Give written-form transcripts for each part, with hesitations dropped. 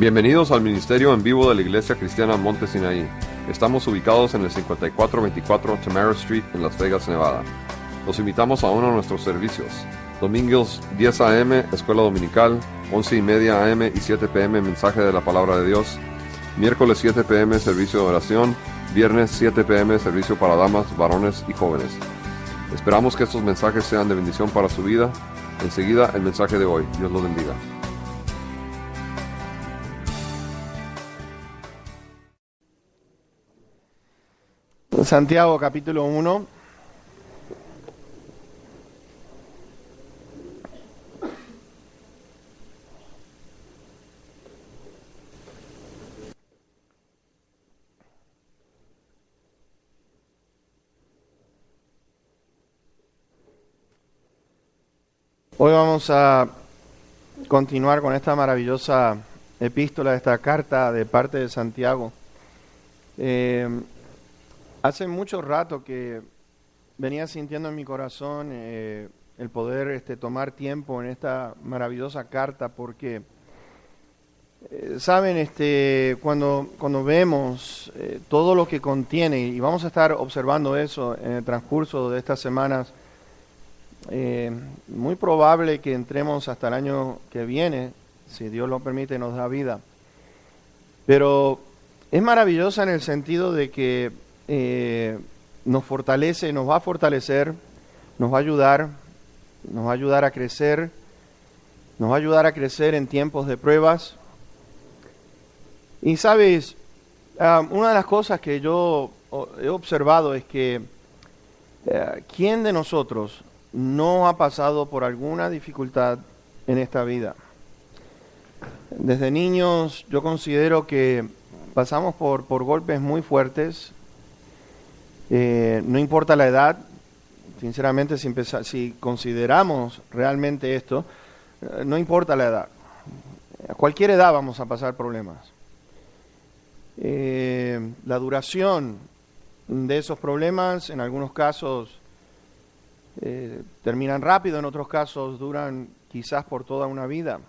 Bienvenidos al Ministerio en Vivo de la Iglesia Cristiana Monte Sinaí. Estamos ubicados en el 5424 Tamara Street en Las Vegas, Nevada. Los invitamos a uno de nuestros servicios. Domingos 10 a.m. Escuela Dominical, 11:30 a.m. y 7 p.m. Mensaje de la Palabra de Dios. Miércoles 7 p.m. Servicio de oración. Viernes 7 p.m. Servicio para damas, varones y jóvenes. Esperamos que estos mensajes sean de bendición para su vida. Enseguida el mensaje de hoy. Dios los bendiga. Santiago capítulo 1. Hoy vamos a continuar con esta maravillosa epístola, esta carta de parte de Santiago. Hace mucho rato que venía sintiendo en mi corazón el poder tomar tiempo en esta maravillosa carta, porque saben, cuando vemos todo lo que contiene, y vamos a estar observando eso en el transcurso de estas semanas, muy probable que entremos hasta el año que viene, si Dios lo permite y nos da vida. Pero es maravillosa en el sentido de que nos fortalece, nos va a fortalecer, nos va a ayudar a crecer, nos va a ayudar a crecer en tiempos de pruebas. Y sabes, una de las cosas que yo he observado es que ¿quién de nosotros no ha pasado por alguna dificultad en esta vida? Desde niños yo considero que pasamos por golpes muy fuertes. No importa la edad, sinceramente, si consideramos realmente esto, no importa la edad. A cualquier edad vamos a pasar problemas. La duración de esos problemas, en algunos casos, terminan rápido, en otros casos duran quizás por toda una vida.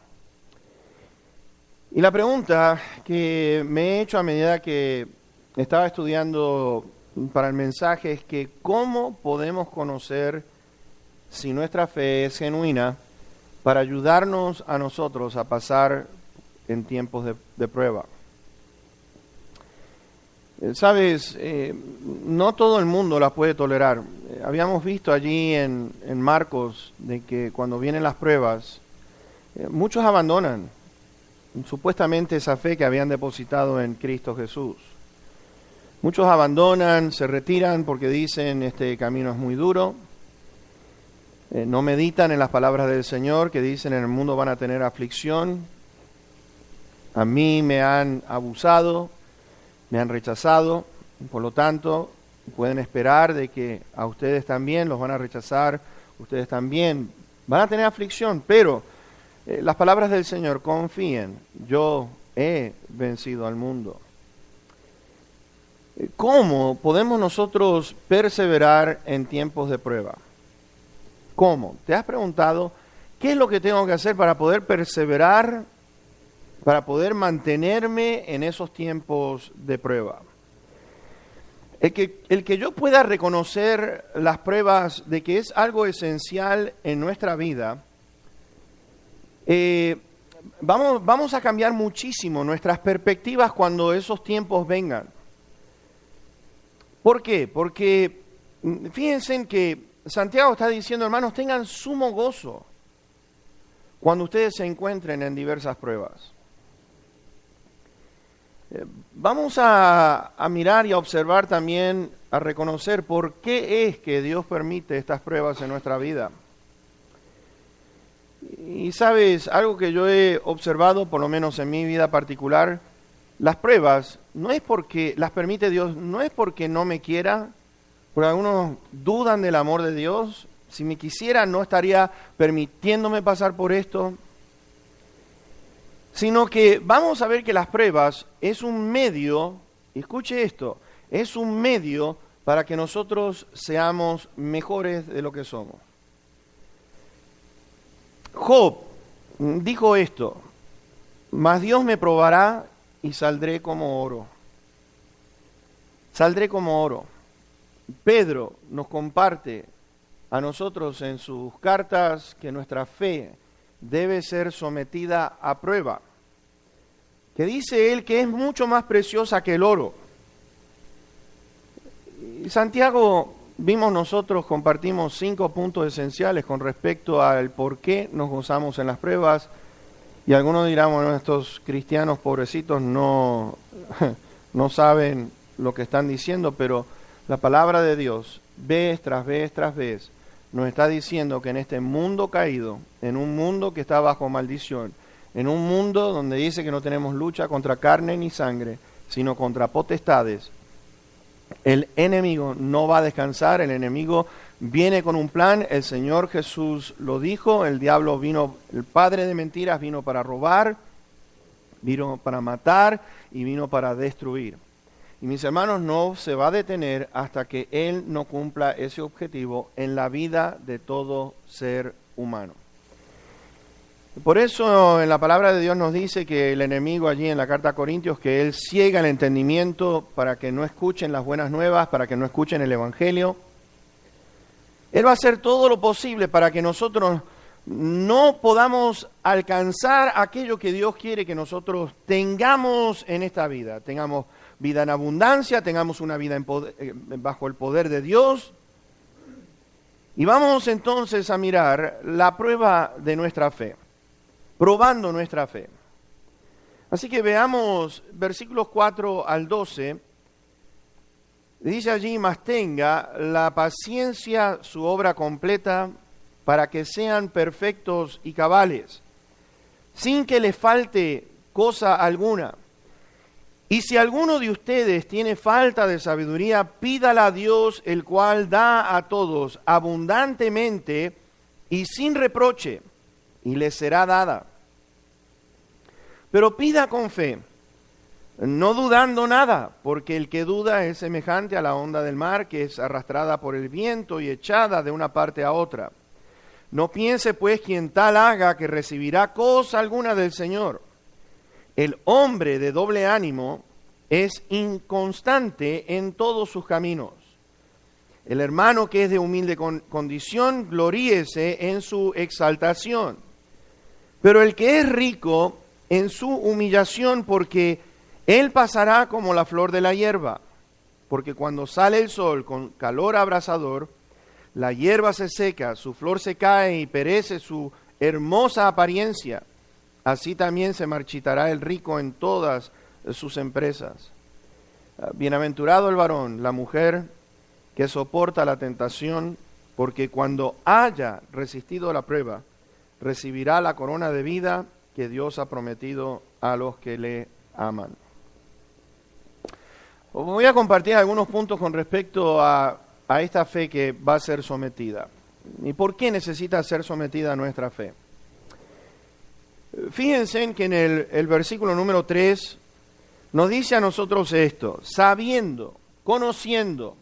Y la pregunta que me he hecho a medida que estaba estudiando para el mensaje es que ¿cómo podemos conocer si nuestra fe es genuina para ayudarnos a nosotros a pasar en tiempos de prueba? Sabes, no todo el mundo la puede tolerar. Habíamos visto allí en Marcos de que cuando vienen las pruebas, muchos abandonan supuestamente esa fe que habían depositado en Cristo Jesús. Muchos abandonan, se retiran porque dicen este camino es muy duro. No meditan en las palabras del Señor que dicen en el mundo van a tener aflicción. A mí me han abusado, me han rechazado, por lo tanto pueden esperar de que a ustedes también los van a rechazar, ustedes también van a tener aflicción, pero las palabras del Señor, confíen, yo he vencido al mundo. ¿Cómo podemos nosotros perseverar en tiempos de prueba? ¿Cómo? ¿Te has preguntado qué es lo que tengo que hacer para poder perseverar, para poder mantenerme en esos tiempos de prueba? El que yo pueda reconocer las pruebas de que es algo esencial en nuestra vida, vamos a cambiar muchísimo nuestras perspectivas cuando esos tiempos vengan. ¿Por qué? Porque fíjense que Santiago está diciendo, hermanos, tengan sumo gozo cuando ustedes se encuentren en diversas pruebas. Vamos a mirar y a observar también, a reconocer por qué es que Dios permite estas pruebas en nuestra vida. Y sabes, algo que yo he observado, por lo menos en mi vida particular, las pruebas no es porque las permite Dios, no es porque no me quiera, porque algunos dudan del amor de Dios. Si me quisiera, no estaría permitiéndome pasar por esto. Sino que vamos a ver que las pruebas es un medio, escuche esto, es un medio para que nosotros seamos mejores de lo que somos. Job dijo esto: Mas Dios me probará y saldré como oro. Saldré como oro. Pedro nos comparte a nosotros en sus cartas que nuestra fe debe ser sometida a prueba. Que dice él que es mucho más preciosa que el oro. Y Santiago, vimos nosotros, compartimos 5 puntos esenciales con respecto al por qué nos gozamos en las pruebas. Y algunos dirán, bueno, estos cristianos pobrecitos no saben lo que están diciendo, pero la palabra de Dios, vez tras vez tras vez, nos está diciendo que en este mundo caído, en un mundo que está bajo maldición, en un mundo donde dice que no tenemos lucha contra carne ni sangre, sino contra potestades, el enemigo no va a descansar, el enemigo viene con un plan. El Señor Jesús lo dijo, el diablo vino, el padre de mentiras vino para robar, vino para matar y vino para destruir. Y mis hermanos, no se va a detener hasta que Él no cumpla ese objetivo en la vida de todo ser humano. Por eso en la palabra de Dios nos dice que el enemigo allí en la carta a Corintios, que él ciega el entendimiento para que no escuchen las buenas nuevas, para que no escuchen el Evangelio. Él va a hacer todo lo posible para que nosotros no podamos alcanzar aquello que Dios quiere que nosotros tengamos en esta vida. Tengamos vida en abundancia, tengamos una vida bajo el poder de Dios. Y vamos entonces a mirar la prueba de nuestra fe. Probando nuestra fe. Así que veamos versículos 4 al 12. Dice allí, mas tenga la paciencia su obra completa para que sean perfectos y cabales, sin que les falte cosa alguna. Y si alguno de ustedes tiene falta de sabiduría, pídala a Dios, el cual da a todos abundantemente y sin reproche, y les será dada. Pero pida con fe, no dudando nada, porque el que duda es semejante a la onda del mar, que es arrastrada por el viento y echada de una parte a otra. No piense pues quien tal haga que recibirá cosa alguna del Señor. El hombre de doble ánimo es inconstante en todos sus caminos. El hermano que es de humilde condición, gloríese en su exaltación. Pero el que es rico, en su humillación, porque él pasará como la flor de la hierba. Porque cuando sale el sol con calor abrasador, la hierba se seca, su flor se cae y perece su hermosa apariencia. Así también se marchitará el rico en todas sus empresas. Bienaventurado el varón, la mujer que soporta la tentación, porque cuando haya resistido la prueba, recibirá la corona de vida que Dios ha prometido a los que le aman. Voy a compartir algunos puntos con respecto a esta fe que va a ser sometida. ¿Y por qué necesita ser sometida nuestra fe? Fíjense en que en el versículo número 3 nos dice a nosotros esto: sabiendo, conociendo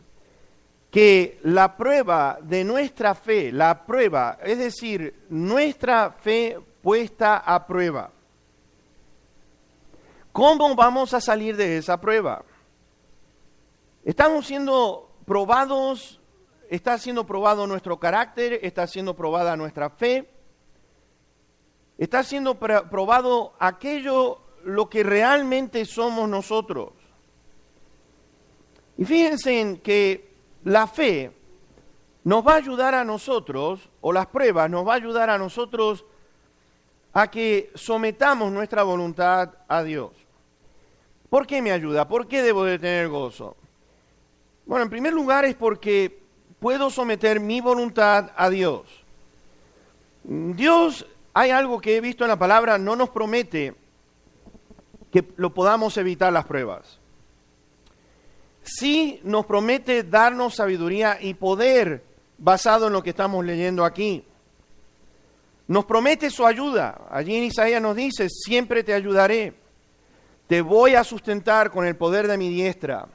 que la prueba de nuestra fe, la prueba, es decir, nuestra fe puesta a prueba. ¿Cómo vamos a salir de esa prueba? Estamos siendo probados, está siendo probado nuestro carácter, está siendo probada nuestra fe, está siendo probado aquello lo que realmente somos nosotros. Y fíjense en que la fe nos va a ayudar a nosotros, o las pruebas nos va a ayudar a nosotros a que sometamos nuestra voluntad a Dios. ¿Por qué me ayuda? ¿Por qué debo de tener gozo? Bueno, en primer lugar es porque puedo someter mi voluntad a Dios. Dios, hay algo que he visto en la palabra, no nos promete que lo podamos evitar las pruebas. Sí nos promete darnos sabiduría y poder basado en lo que estamos leyendo aquí. Nos promete su ayuda. Allí en Isaías nos dice, siempre te ayudaré. Te voy a sustentar con el poder de mi diestra.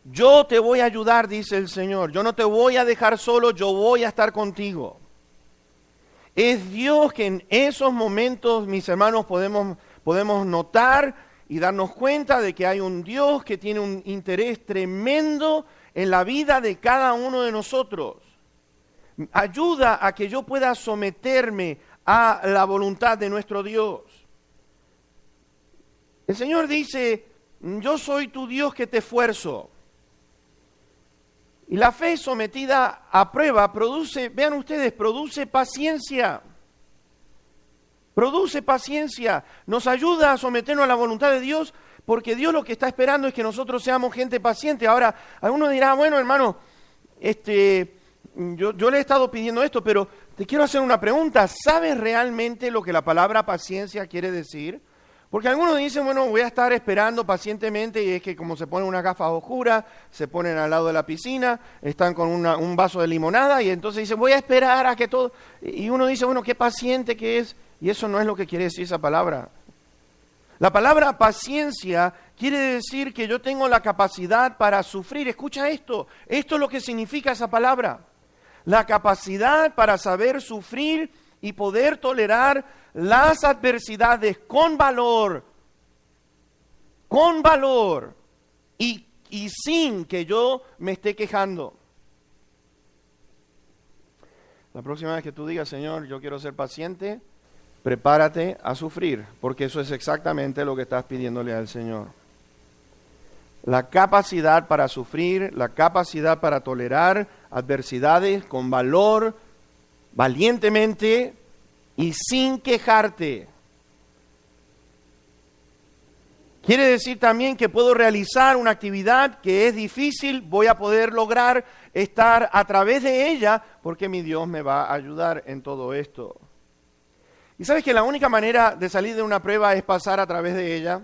Yo te voy a ayudar, dice el Señor. Yo no te voy a dejar solo, yo voy a estar contigo. Es Dios que en esos momentos, mis hermanos, podemos podemos notar y darnos cuenta de que hay un Dios que tiene un interés tremendo en la vida de cada uno de nosotros. Ayuda a que yo pueda someterme a la voluntad de nuestro Dios. El Señor dice, yo soy tu Dios que te esfuerzo. Y la fe sometida a prueba produce, vean ustedes, produce paciencia. Produce paciencia. Nos ayuda a someternos a la voluntad de Dios, porque Dios lo que está esperando es que nosotros seamos gente paciente. Ahora, alguno dirá, bueno, hermano, yo le he estado pidiendo esto, pero te quiero hacer una pregunta. ¿Sabes realmente lo que la palabra paciencia quiere decir? Porque algunos dicen, bueno, voy a estar esperando pacientemente, y es que como se ponen unas gafas oscuras, se ponen al lado de la piscina, están con un vaso de limonada, y entonces dicen, voy a esperar a que todo... Y uno dice, bueno, qué paciente que es, y eso no es lo que quiere decir esa palabra. La palabra paciencia quiere decir que yo tengo la capacidad para sufrir. Escucha esto es lo que significa esa palabra. La capacidad para saber sufrir y poder tolerar las adversidades con valor, y sin que yo me esté quejando. La próxima vez que tú digas, Señor, yo quiero ser paciente, prepárate a sufrir, porque eso es exactamente lo que estás pidiéndole al Señor. La capacidad para sufrir, la capacidad para tolerar adversidades con valor, valientemente y sin quejarte. Quiere decir también que puedo realizar una actividad que es difícil, voy a poder lograr estar a través de ella, porque mi Dios me va a ayudar en todo esto. ¿Y sabes que la única manera de salir de una prueba es pasar a través de ella?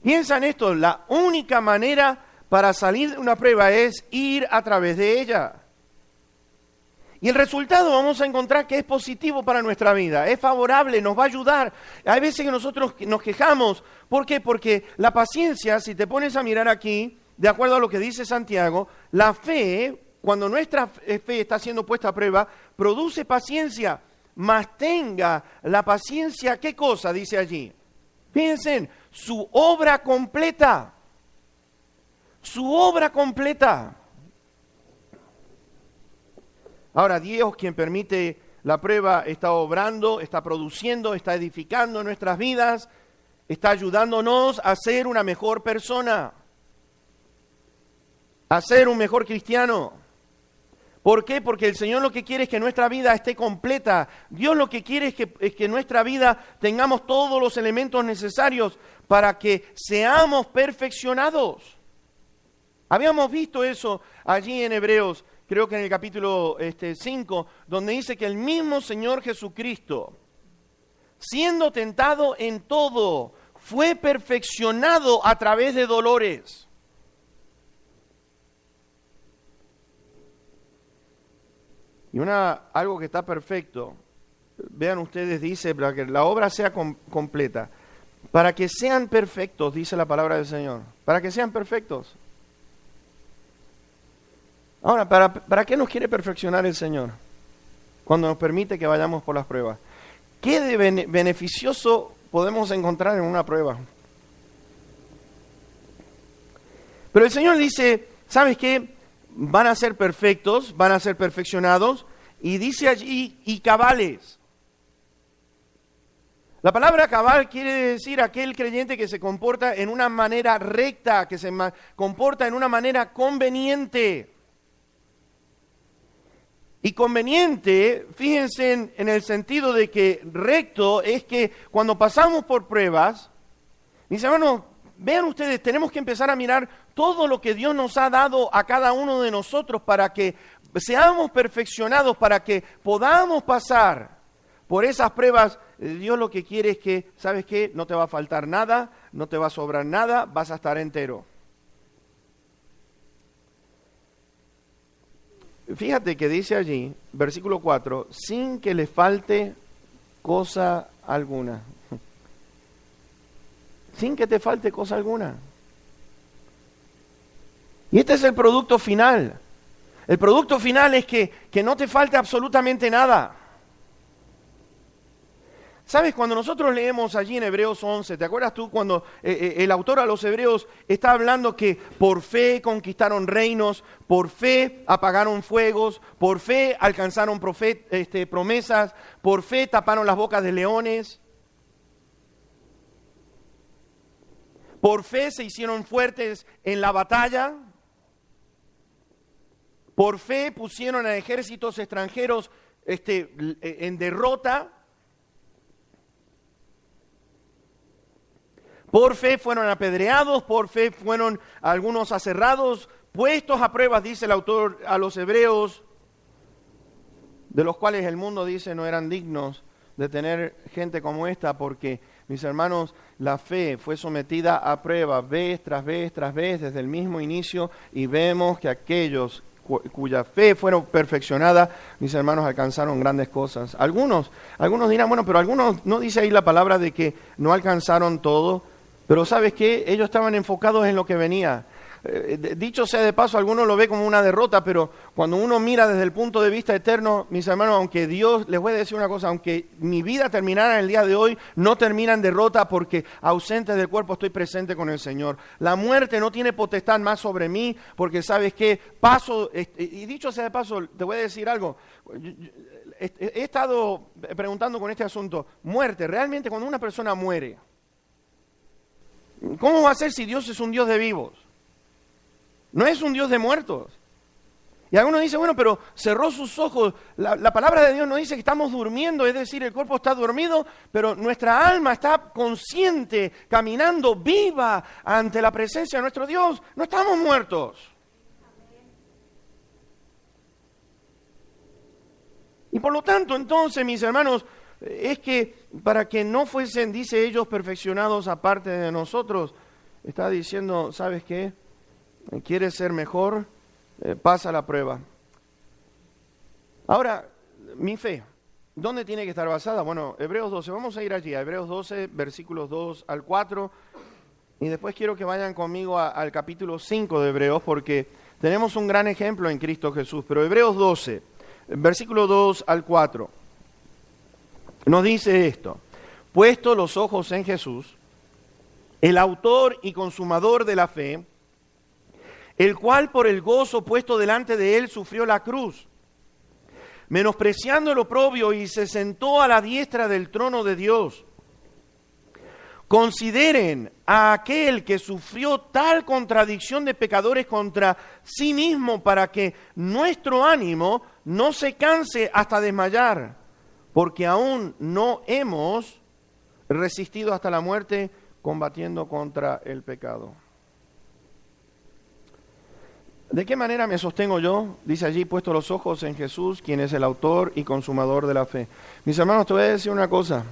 Piensa en esto, la única manera para salir de una prueba es ir a través de ella. Y el resultado vamos a encontrar que es positivo para nuestra vida, es favorable, nos va a ayudar. Hay veces que nosotros nos quejamos. ¿Por qué? Porque la paciencia, si te pones a mirar aquí, de acuerdo a lo que dice Santiago, la fe, cuando nuestra fe está siendo puesta a prueba, produce paciencia, mas tenga la paciencia, ¿qué cosa dice allí? Fíjense, su obra completa. Su obra completa. Ahora, Dios, quien permite la prueba, está obrando, está produciendo, está edificando nuestras vidas, está ayudándonos a ser una mejor persona, a ser un mejor cristiano. ¿Por qué? Porque el Señor lo que quiere es que nuestra vida esté completa. Dios lo que quiere es que en nuestra vida tengamos todos los elementos necesarios para que seamos perfeccionados. Habíamos visto eso allí en Hebreos, creo que en el capítulo 5, donde dice que el mismo Señor Jesucristo, siendo tentado en todo, fue perfeccionado a través de dolores. Y algo que está perfecto, vean ustedes, dice, para que la obra sea completa, para que sean perfectos, dice la palabra del Señor, para que sean perfectos. Ahora, ¿para qué nos quiere perfeccionar el Señor? Cuando nos permite que vayamos por las pruebas. ¿Qué de beneficioso podemos encontrar en una prueba? Pero el Señor dice, ¿sabes qué? Van a ser perfectos, van a ser perfeccionados, y dice allí, y cabales. La palabra cabal quiere decir aquel creyente que se comporta en una manera recta, que se comporta en una manera conveniente. Y conveniente, fíjense en el sentido de que recto es que cuando pasamos por pruebas, mis hermanos, vean ustedes, tenemos que empezar a mirar todo lo que Dios nos ha dado a cada uno de nosotros para que seamos perfeccionados, para que podamos pasar por esas pruebas. Dios lo que quiere es que, ¿sabes qué? No te va a faltar nada, no te va a sobrar nada, vas a estar entero. Fíjate que dice allí, versículo 4, sin que le falte cosa alguna. Sin que te falte cosa alguna. Y este es el producto final. El producto final es que no te falte absolutamente nada. ¿Sabes? Cuando nosotros leemos allí en Hebreos 11, ¿te acuerdas tú cuando el autor a los Hebreos está hablando que por fe conquistaron reinos, por fe apagaron fuegos, por fe alcanzaron promesas, por fe taparon las bocas de leones, por fe se hicieron fuertes en la batalla, por fe pusieron a ejércitos extranjeros en derrota, por fe fueron apedreados, por fe fueron algunos aserrados, puestos a pruebas, dice el autor a los Hebreos, de los cuales el mundo dice no eran dignos de tener gente como esta, porque, mis hermanos, la fe fue sometida a prueba vez tras vez tras vez desde el mismo inicio, y vemos que aquellos cuya fe fueron perfeccionada, mis hermanos, alcanzaron grandes cosas. Algunos dirán, bueno, pero algunos, no dice ahí la palabra de que no alcanzaron todo, pero ¿sabes qué? Ellos estaban enfocados en lo que venía. Dicho sea de paso, algunos lo ve como una derrota, pero cuando uno mira desde el punto de vista eterno, mis hermanos, aunque Dios, les voy a decir una cosa, aunque mi vida terminara en el día de hoy, no termina en derrota, porque ausente del cuerpo estoy presente con el Señor. La muerte no tiene potestad más sobre mí, porque ¿sabes qué? Y dicho sea de paso, te voy a decir algo, he estado preguntando con este asunto, muerte, realmente cuando una persona muere, ¿cómo va a ser si Dios es un Dios de vivos? No es un Dios de muertos. Y algunos dicen, bueno, pero cerró sus ojos. La palabra de Dios nos dice que estamos durmiendo, es decir, el cuerpo está dormido, pero nuestra alma está consciente, caminando viva ante la presencia de nuestro Dios. No estamos muertos. Y por lo tanto, entonces, mis hermanos, es que para que no fuesen, dice ellos, perfeccionados aparte de nosotros, está diciendo, ¿sabes qué? ¿Quieres ser mejor? Pasa la prueba. Ahora, mi fe, ¿dónde tiene que estar basada? Bueno, Hebreos 12, vamos a ir allí, a Hebreos 12, versículos 2 al 4, y después quiero que vayan conmigo al capítulo 5 de Hebreos, porque tenemos un gran ejemplo en Cristo Jesús. Pero Hebreos 12, versículo 2 al 4, nos dice esto: puesto los ojos en Jesús, el autor y consumador de la fe, el cual por el gozo puesto delante de él sufrió la cruz, menospreciando el oprobio, y se sentó a la diestra del trono de Dios. Consideren a aquel que sufrió tal contradicción de pecadores contra sí mismo, para que nuestro ánimo no se canse hasta desmayar, porque aún no hemos resistido hasta la muerte combatiendo contra el pecado. ¿De qué manera me sostengo yo? Dice allí, puesto los ojos en Jesús, quien es el autor y consumador de la fe. Mis hermanos, te voy a decir una cosa.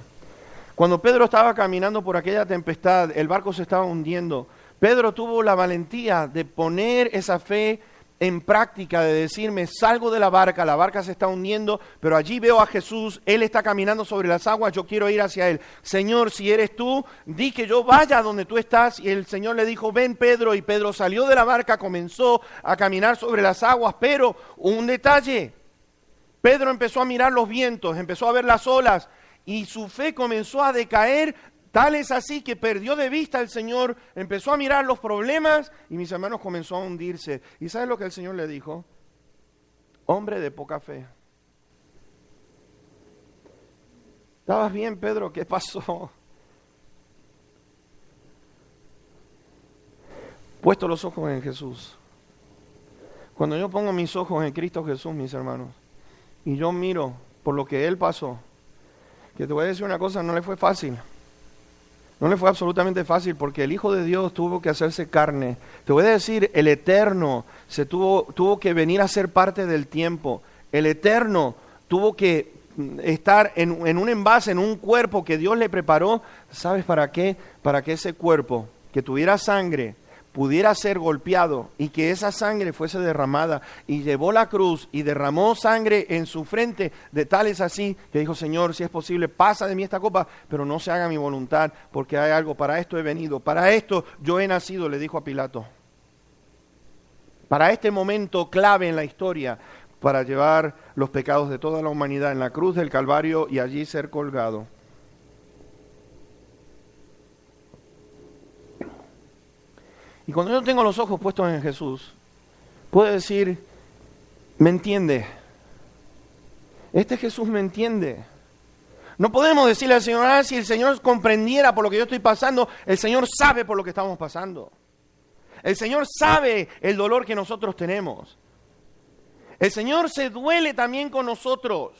Cuando Pedro estaba caminando por aquella tempestad, el barco se estaba hundiendo, Pedro tuvo la valentía de poner esa fe en práctica, de decirme, salgo de la barca se está hundiendo, pero allí veo a Jesús, Él está caminando sobre las aguas, yo quiero ir hacia Él. Señor, si eres tú, di que yo vaya donde tú estás. Y el Señor le dijo, ven Pedro, y Pedro salió de la barca, comenzó a caminar sobre las aguas, pero un detalle, Pedro empezó a mirar los vientos, empezó a ver las olas, y su fe comenzó a decaer. Tal es así que perdió de vista al Señor, empezó a mirar los problemas y, mis hermanos, comenzó a hundirse. ¿Y sabes lo que el Señor le dijo? Hombre de poca fe. ¿Estabas bien, Pedro? ¿Qué pasó? Puesto los ojos en Jesús. Cuando yo pongo mis ojos en Cristo Jesús, mis hermanos, y yo miro por lo que Él pasó, que te voy a decir una cosa, no le fue fácil. No le fue absolutamente fácil, porque el Hijo de Dios tuvo que hacerse carne. Te voy a decir, el Eterno tuvo que venir a ser parte del tiempo. El Eterno tuvo que estar en un envase, en un cuerpo que Dios le preparó. ¿Sabes para qué? Para que ese cuerpo, que tuviera sangre, pudiera ser golpeado y que esa sangre fuese derramada, y llevó la cruz y derramó sangre en su frente, de tal es así que dijo, Señor, si es posible, pasa de mí esta copa, pero no se haga mi voluntad, porque hay algo, para esto he venido, para esto yo he nacido, le dijo a Pilato, para este momento clave en la historia, para llevar los pecados de toda la humanidad en la cruz del Calvario y allí ser colgado. Y cuando yo tengo los ojos puestos en Jesús, puedo decir, me entiende. Este Jesús me entiende. No podemos decirle al Señor, si el Señor comprendiera por lo que yo estoy pasando, el Señor sabe por lo que estamos pasando. El Señor sabe el dolor que nosotros tenemos. El Señor se duele también con nosotros,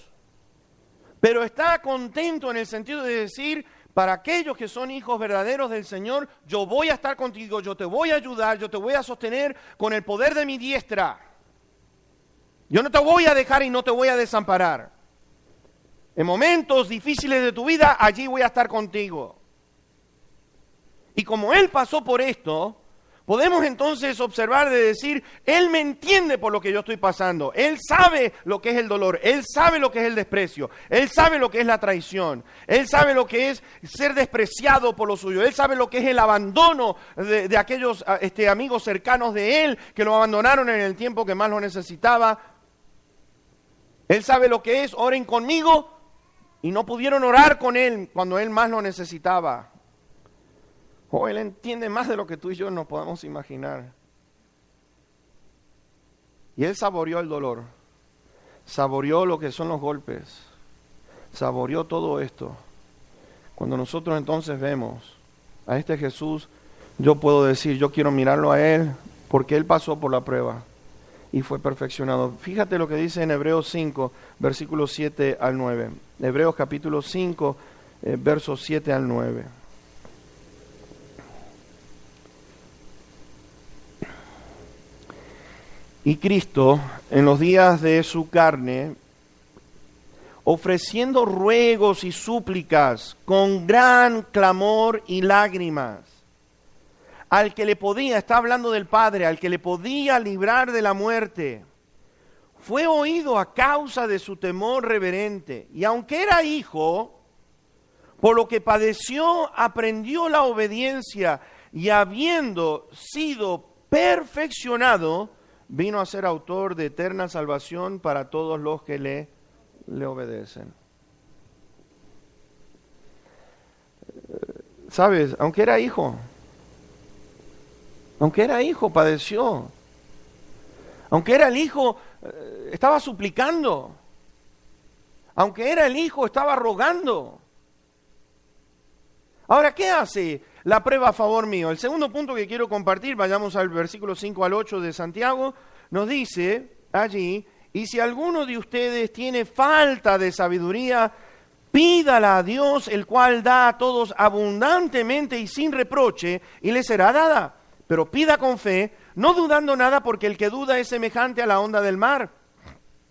pero está contento en el sentido de decir, para aquellos que son hijos verdaderos del Señor, yo voy a estar contigo, yo te voy a ayudar, yo te voy a sostener con el poder de mi diestra. Yo no te voy a dejar y no te voy a desamparar. En momentos difíciles de tu vida, allí voy a estar contigo. Y como Él pasó por esto, podemos entonces observar de decir, Él me entiende por lo que yo estoy pasando. Él sabe lo que es el dolor. Él sabe lo que es el desprecio. Él sabe lo que es la traición. Él sabe lo que es ser despreciado por lo suyo. Él sabe lo que es el abandono de aquellos amigos cercanos de Él que lo abandonaron en el tiempo que más lo necesitaba. Él sabe lo que es, oren conmigo, y no pudieron orar con Él cuando Él más lo necesitaba. Él entiende más de lo que tú y yo nos podemos imaginar. Y Él saboreó el dolor, saboreó lo que son los golpes, saboreó todo esto. Cuando nosotros entonces vemos a este Jesús, yo puedo decir, yo quiero mirarlo a Él, porque Él pasó por la prueba y fue perfeccionado. Fíjate lo que dice en Hebreos 5, versículos 7 al 9. Hebreos capítulo 5, versos 7 al 9. Y Cristo, en los días de su carne, ofreciendo ruegos y súplicas con gran clamor y lágrimas, al que le podía, está hablando del Padre, al que le podía librar de la muerte, fue oído a causa de su temor reverente. Y aunque era hijo, por lo que padeció, aprendió la obediencia, y habiendo sido perfeccionado, vino a ser autor de eterna salvación para todos los que le obedecen. ¿Sabes? Aunque era hijo, padeció. Aunque era el hijo, estaba suplicando. Aunque era el hijo, estaba rogando. Ahora, ¿qué hace la prueba a favor mío? El segundo punto que quiero compartir, vayamos al versículo 5 al 8 de Santiago, nos dice allí, y si alguno de ustedes tiene falta de sabiduría, pídala a Dios, el cual da a todos abundantemente y sin reproche, y le será dada. Pero pida con fe, no dudando nada, porque el que duda es semejante a la onda del mar,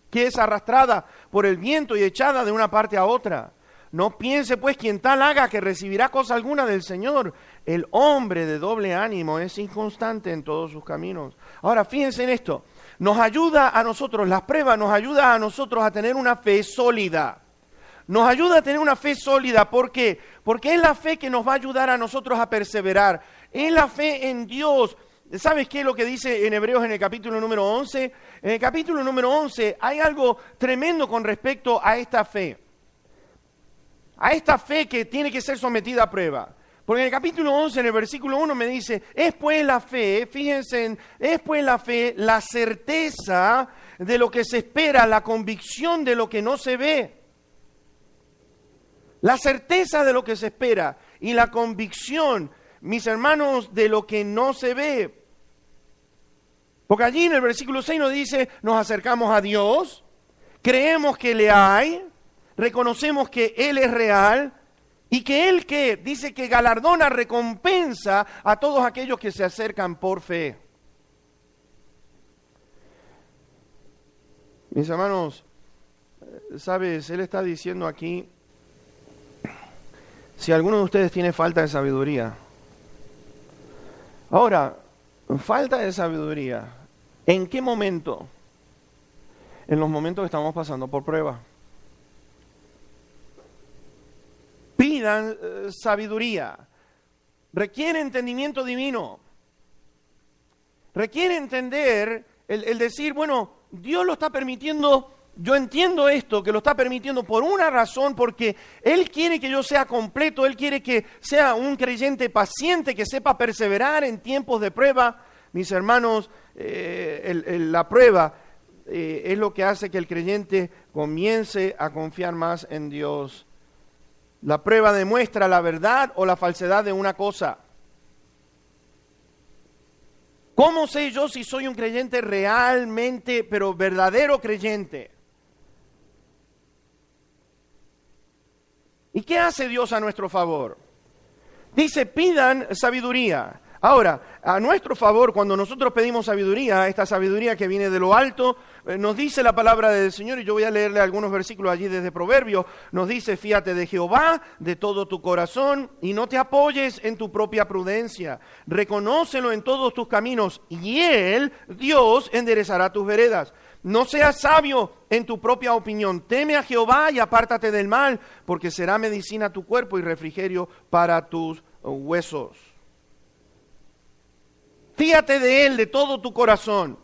que es arrastrada por el viento y echada de una parte a otra. No piense pues quien tal haga que recibirá cosa alguna del Señor. El hombre de doble ánimo es inconstante en todos sus caminos. Ahora fíjense en esto, nos ayuda a nosotros, las pruebas nos ayuda a nosotros a tener una fe sólida. Nos ayuda a tener una fe sólida, ¿por qué? Porque es la fe que nos va a ayudar a nosotros a perseverar. Es la fe en Dios. ¿Sabes qué es lo que dice en Hebreos en el capítulo número 11? En el capítulo número 11 hay algo tremendo con respecto a esta fe. A esta fe que tiene que ser sometida a prueba. Porque en el capítulo 11, en el versículo 1 me dice, es pues la fe, fíjense, es pues la fe, la certeza de lo que se espera, la convicción de lo que no se ve. La certeza de lo que se espera y la convicción, mis hermanos, de lo que no se ve. Porque allí en el versículo 6 nos dice, nos acercamos a Dios, creemos que le hay, reconocemos que Él es real y que Él que dice que galardona, recompensa a todos aquellos que se acercan por fe. Mis hermanos, sabes, Él está diciendo aquí, si alguno de ustedes tiene falta de sabiduría. Ahora, falta de sabiduría, ¿en qué momento? En los momentos que estamos pasando por prueba. Pidan sabiduría. Requiere entendimiento divino. Requiere entender el decir, bueno, Dios lo está permitiendo yo entiendo esto, que lo está permitiendo por una razón, porque Él quiere que yo sea completo, Él quiere que sea un creyente paciente, que sepa perseverar en tiempos de prueba. Mis hermanos, la prueba es lo que hace que el creyente comience a confiar más en Dios. La prueba demuestra la verdad o la falsedad de una cosa. ¿Cómo sé yo si soy un creyente realmente, pero verdadero creyente? ¿Y qué hace Dios a nuestro favor? Dice, pidan sabiduría. Ahora, a nuestro favor, cuando nosotros pedimos sabiduría, esta sabiduría que viene de lo alto, nos dice la palabra del Señor, y yo voy a leerle algunos versículos allí desde Proverbios, nos dice, fíate de Jehová de todo tu corazón y no te apoyes en tu propia prudencia. Reconócelo en todos tus caminos y Él, Dios, enderezará tus veredas. No seas sabio en tu propia opinión. Teme a Jehová y apártate del mal, porque será medicina a tu cuerpo y refrigerio para tus huesos. Fíate de Él de todo tu corazón.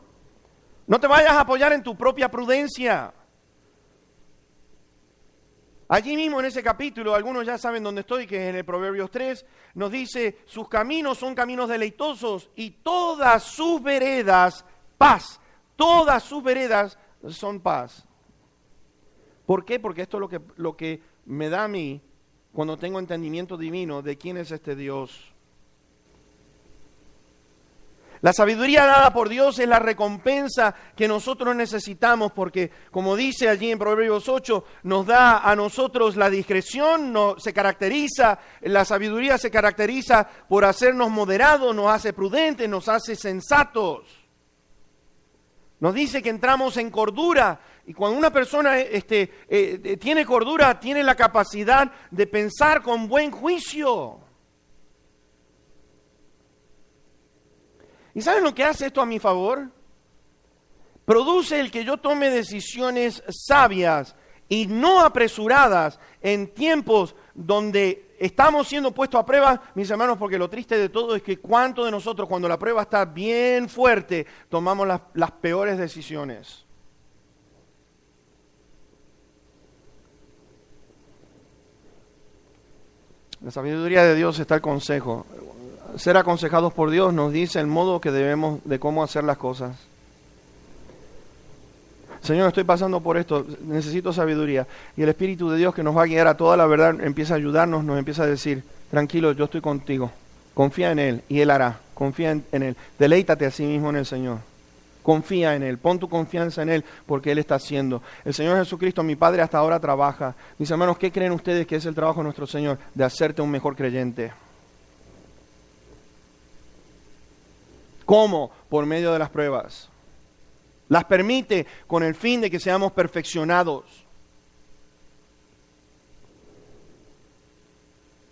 No te vayas a apoyar en tu propia prudencia. Allí mismo en ese capítulo, algunos ya saben dónde estoy, que es en el Proverbios 3, nos dice, sus caminos son caminos deleitosos y todas sus veredas paz. Todas sus veredas son paz. ¿Por qué? Porque esto es lo que me da a mí cuando tengo entendimiento divino de quién es este Dios. La sabiduría dada por Dios es la recompensa que nosotros necesitamos porque, como dice allí en Proverbios 8, nos da a nosotros la discreción, la sabiduría se caracteriza por hacernos moderados, nos hace prudentes, nos hace sensatos. Nos dice que entramos en cordura y cuando una persona tiene cordura, tiene la capacidad de pensar con buen juicio. ¿Y saben lo que hace esto a mi favor? Produce el que yo tome decisiones sabias y no apresuradas en tiempos donde estamos siendo puestos a prueba, mis hermanos, porque lo triste de todo es que cuántos de nosotros, cuando la prueba está bien fuerte, tomamos las peores decisiones. La sabiduría de Dios está el consejo. Ser aconsejados por Dios nos dice el modo que debemos de cómo hacer las cosas. Señor, estoy pasando por esto, necesito sabiduría. Y el Espíritu de Dios que nos va a guiar a toda la verdad empieza a ayudarnos, nos empieza a decir, tranquilo, yo estoy contigo. Confía en Él y Él hará. Confía en Él. Deleítate a sí mismo en el Señor. Confía en Él, pon tu confianza en Él porque Él está haciendo. El Señor Jesucristo, mi Padre, hasta ahora trabaja. Mis hermanos, ¿qué creen ustedes que es el trabajo de nuestro Señor? De hacerte un mejor creyente. ¿Cómo? Por medio de las pruebas. Las permite con el fin de que seamos perfeccionados.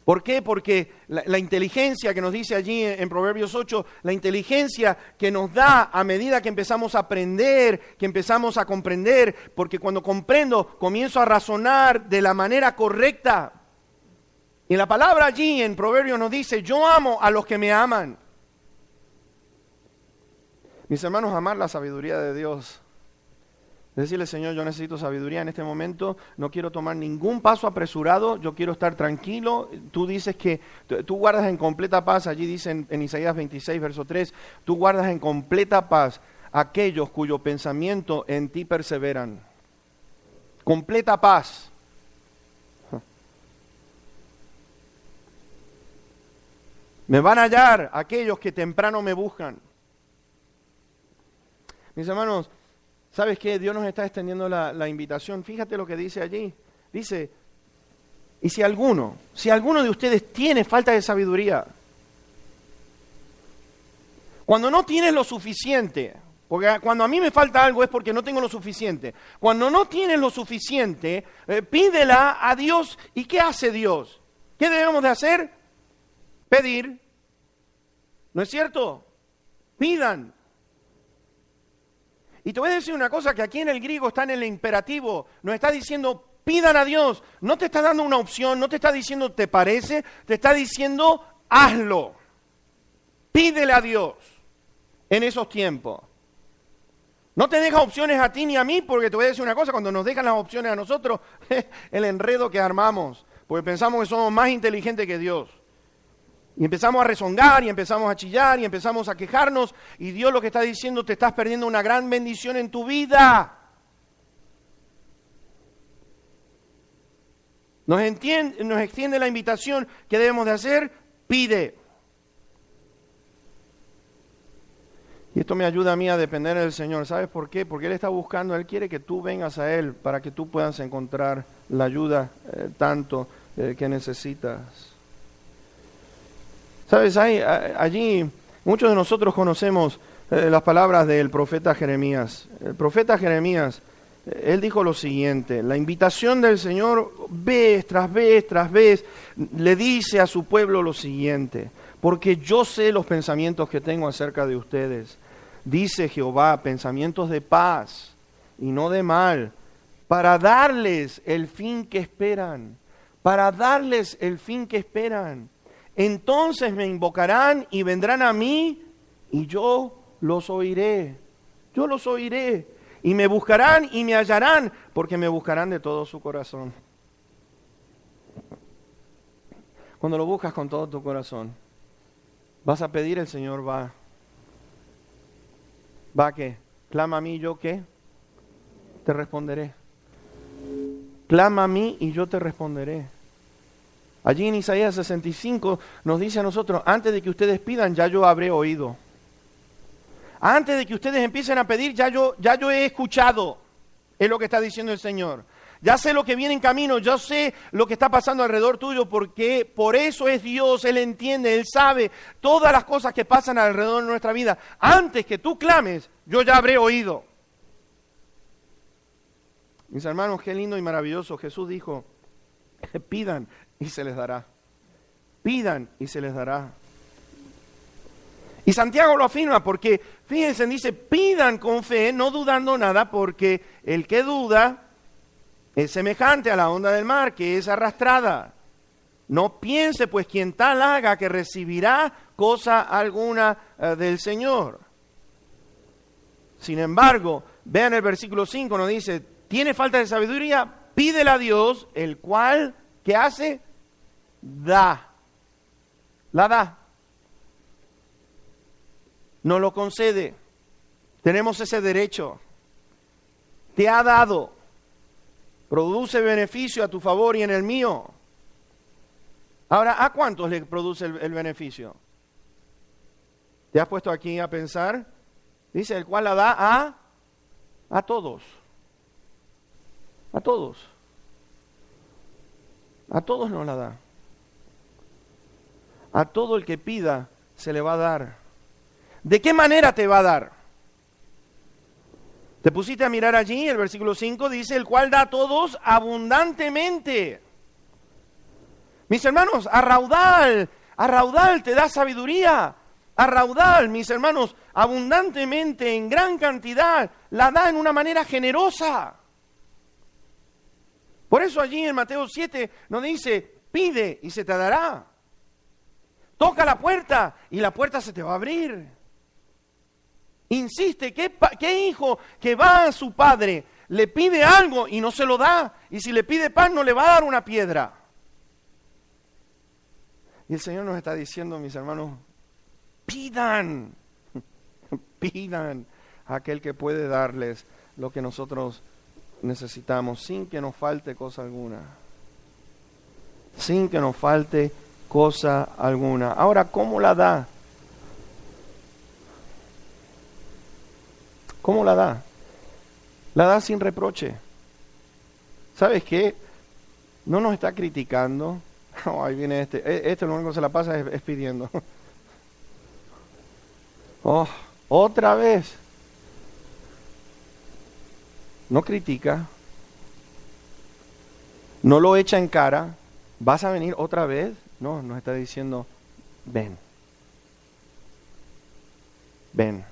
¿Por qué? Porque la inteligencia que nos dice allí en Proverbios 8, la inteligencia que nos da a medida que empezamos a aprender, que empezamos a comprender, porque cuando comprendo comienzo a razonar de la manera correcta. Y la palabra allí en Proverbios nos dice, yo amo a los que me aman. Mis hermanos, amar la sabiduría de Dios. Decirle, Señor, yo necesito sabiduría en este momento, no quiero tomar ningún paso apresurado, yo quiero estar tranquilo. Tú dices que tú guardas en completa paz, allí dice en Isaías 26, verso 3, tú guardas en completa paz aquellos cuyo pensamiento en ti perseveran. Completa paz. Me van a hallar aquellos que temprano me buscan. Mis hermanos, ¿sabes qué? Dios nos está extendiendo la invitación. Fíjate lo que dice allí. Dice, y si alguno de ustedes tiene falta de sabiduría, cuando no tienes lo suficiente, porque cuando a mí me falta algo es porque no tengo lo suficiente. Cuando no tienes lo suficiente, pídela a Dios. ¿Y qué hace Dios? ¿Qué debemos de hacer? Pedir. ¿No es cierto? Pidan. Y te voy a decir una cosa, que aquí en el griego está en el imperativo, nos está diciendo, pidan a Dios. No te está dando una opción, no te está diciendo, ¿te parece? Te está diciendo, hazlo. Pídele a Dios en esos tiempos. No te deja opciones a ti ni a mí, porque te voy a decir una cosa, cuando nos dejan las opciones a nosotros, el enredo que armamos, porque pensamos que somos más inteligentes que Dios. Y empezamos a rezongar, y empezamos a chillar, y empezamos a quejarnos, y Dios lo que está diciendo, te estás perdiendo una gran bendición en tu vida. Nos extiende la invitación que debemos de hacer, pide. Y esto me ayuda a mí a depender del Señor. ¿Sabes por qué? Porque Él está buscando, Él quiere que tú vengas a Él para que tú puedas encontrar la ayuda tanto que necesitas. ¿Sabes? Allí muchos de nosotros conocemos las palabras del profeta Jeremías. El profeta Jeremías, él dijo lo siguiente: la invitación del Señor vez tras vez tras vez le dice a su pueblo lo siguiente: porque yo sé los pensamientos que tengo acerca de ustedes, dice Jehová, pensamientos de paz y no de mal, para darles el fin que esperan, para darles el fin que esperan. Entonces me invocarán y vendrán a mí y yo los oiré. Yo los oiré. Y me buscarán y me hallarán, porque me buscarán de todo su corazón. Cuando lo buscas con todo tu corazón, vas a pedir, el Señor va. ¿Va a qué? Clama a mí, ¿yo qué? Te responderé. Clama a mí y yo te responderé. Allí en Isaías 65 nos dice a nosotros: antes de que ustedes pidan, ya yo habré oído. Antes de que ustedes empiecen a pedir, ya yo he escuchado. Es lo que está diciendo el Señor. Ya sé lo que viene en camino, yo sé lo que está pasando alrededor tuyo, porque por eso es Dios. Él entiende, Él sabe todas las cosas que pasan alrededor de nuestra vida. Antes que tú clames, yo ya habré oído. Mis hermanos, qué lindo y maravilloso. Jesús dijo: pidan y se les dará. Pidan y se les dará. Y Santiago lo afirma porque, fíjense, dice: pidan con fe, no dudando nada, porque el que duda es semejante a la onda del mar, que es arrastrada. No piense pues quien tal haga que recibirá cosa alguna del Señor. Sin embargo, vean el versículo 5, nos dice: tiene falta de sabiduría, pídela a Dios, el cual, ¿qué hace? Da. La da. Nos lo concede. Tenemos ese derecho. Te ha dado. Produce beneficio a tu favor y en el mío. Ahora, ¿a cuántos le produce el beneficio? ¿Te has puesto aquí a pensar? Dice: el cual la da a todos. A todos. A todos nos la da. A todo el que pida se le va a dar. ¿De qué manera te va a dar? Te pusiste a mirar allí, el versículo 5 dice: el cual da a todos abundantemente. Mis hermanos, a raudal te da sabiduría. A raudal, mis hermanos, abundantemente, en gran cantidad, la da en una manera generosa. Por eso allí en Mateo 7 nos dice: pide y se te dará. Toca la puerta y la puerta se te va a abrir. Insiste, ¿qué hijo que va a su padre le pide algo y no se lo da? Y si le pide pan, no le va a dar una piedra. Y el Señor nos está diciendo, mis hermanos: pidan, pidan a aquel que puede darles lo que nosotros necesitamos, sin que nos falte cosa alguna. Sin que nos falte cosa alguna. Ahora, ¿cómo la da? ¿Cómo la da? La da sin reproche. ¿Sabes qué? No nos está criticando. Oh, ahí viene este lo único que se la pasa es pidiendo. Oh, otra vez. No critica. No lo echa en cara. ¿Vas a venir otra vez? No, nos está diciendo: ven. Ven.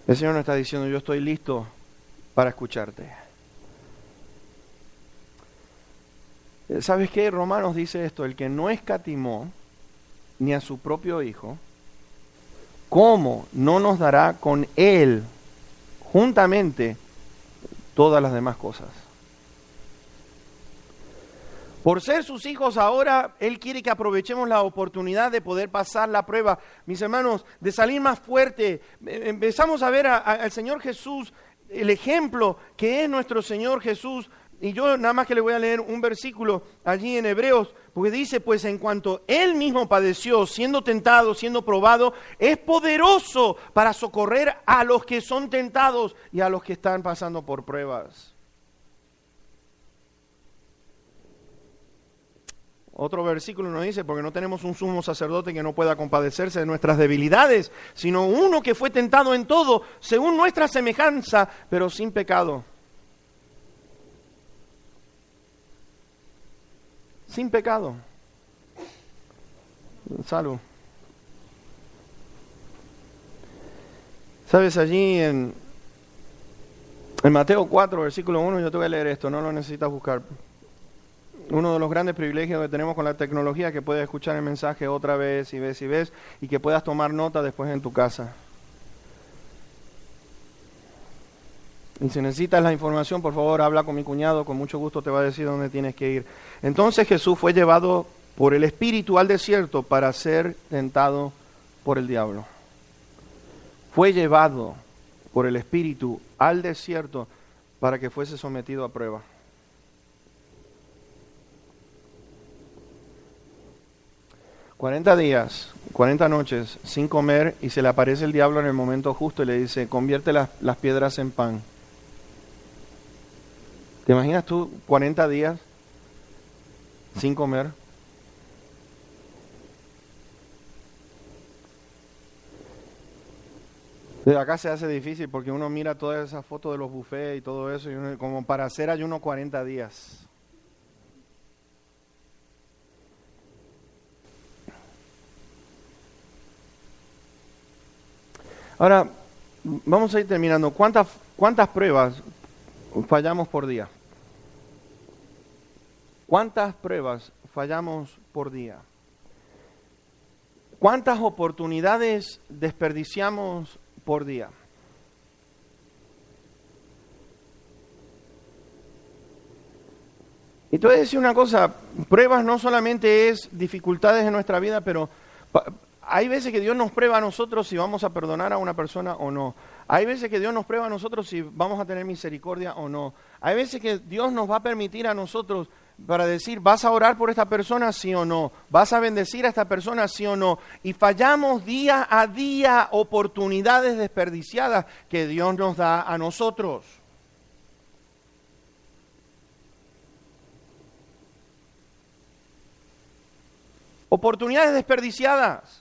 El Señor nos está diciendo: yo estoy listo para escucharte. ¿Sabes qué? Romanos dice esto: el que no escatimó ni a su propio Hijo, ¿cómo no nos dará con Él juntamente todas las demás cosas? Por ser sus hijos ahora, Él quiere que aprovechemos la oportunidad de poder pasar la prueba, mis hermanos, de salir más fuerte. Empezamos a ver al Señor Jesús, el ejemplo que es nuestro Señor Jesús. Y yo nada más que le voy a leer un versículo allí en Hebreos, porque dice, pues en cuanto Él mismo padeció, siendo tentado, siendo probado, es poderoso para socorrer a los que son tentados y a los que están pasando por pruebas. Otro versículo nos dice, porque no tenemos un sumo sacerdote que no pueda compadecerse de nuestras debilidades, sino uno que fue tentado en todo, según nuestra semejanza, pero sin pecado. Sin pecado. Salud. Sabes, allí en Mateo 4, versículo 1, yo te voy a leer esto, no lo necesitas buscar. Uno de los grandes privilegios que tenemos con la tecnología es que puedes escuchar el mensaje otra vez y ves, y que puedas tomar nota después en tu casa. Y si necesitas la información, por favor, habla con mi cuñado, con mucho gusto te va a decir dónde tienes que ir. Entonces Jesús fue llevado por el Espíritu al desierto para ser tentado por el diablo. Fue llevado por el Espíritu al desierto para que fuese sometido a prueba. $40 días, 40 noches sin comer, y se le aparece el diablo en el momento justo y le dice, convierte las piedras en pan. ¿Te imaginas tú 40 días sin comer? Desde acá se hace difícil porque uno mira todas esas fotos de los buffets y todo eso, y uno, como para hacer ayuno 40 días. Ahora, vamos a ir terminando. ¿Cuántas pruebas fallamos por día? ¿Cuántas pruebas fallamos por día? ¿Cuántas oportunidades desperdiciamos por día? Y te voy a decir una cosa, pruebas no solamente es dificultades en nuestra vida, pero hay veces que Dios nos prueba a nosotros si vamos a perdonar a una persona o no. Hay veces que Dios nos prueba a nosotros si vamos a tener misericordia o no. Hay veces que Dios nos va a permitir a nosotros para decir, ¿vas a orar por esta persona, sí o no? ¿Vas a bendecir a esta persona, sí o no? Y fallamos día a día oportunidades desperdiciadas que Dios nos da a nosotros. Oportunidades desperdiciadas.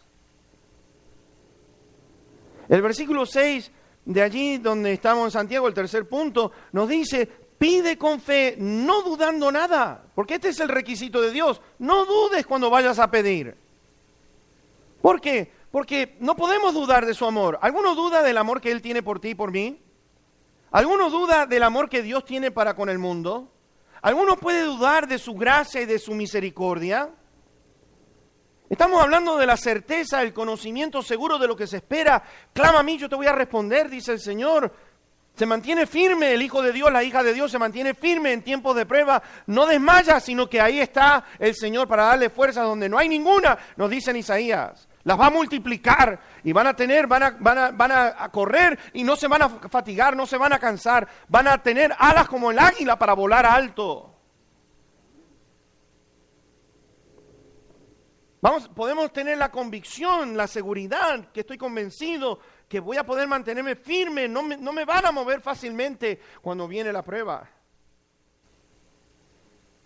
El versículo 6 de allí donde estamos en Santiago, el tercer punto, nos dice, pide con fe, no dudando nada, porque este es el requisito de Dios. No dudes cuando vayas a pedir. ¿Por qué? Porque no podemos dudar de su amor. ¿Alguno duda del amor que Él tiene por ti y por mí? ¿Alguno duda del amor que Dios tiene para con el mundo? ¿Alguno puede dudar de su gracia y de su misericordia? Estamos hablando de la certeza, el conocimiento seguro de lo que se espera. Clama a mí, yo te voy a responder, dice el Señor. Se mantiene firme el Hijo de Dios, la hija de Dios, se mantiene firme en tiempos de prueba. No desmaya, sino que ahí está el Señor para darle fuerza donde no hay ninguna, nos dice en Isaías. Las va a multiplicar y van a correr y no se van a fatigar, no se van a cansar. Van a tener alas como el águila para volar alto. Podemos tener la convicción, la seguridad, que estoy convencido que voy a poder mantenerme firme, no me van a mover fácilmente cuando viene la prueba.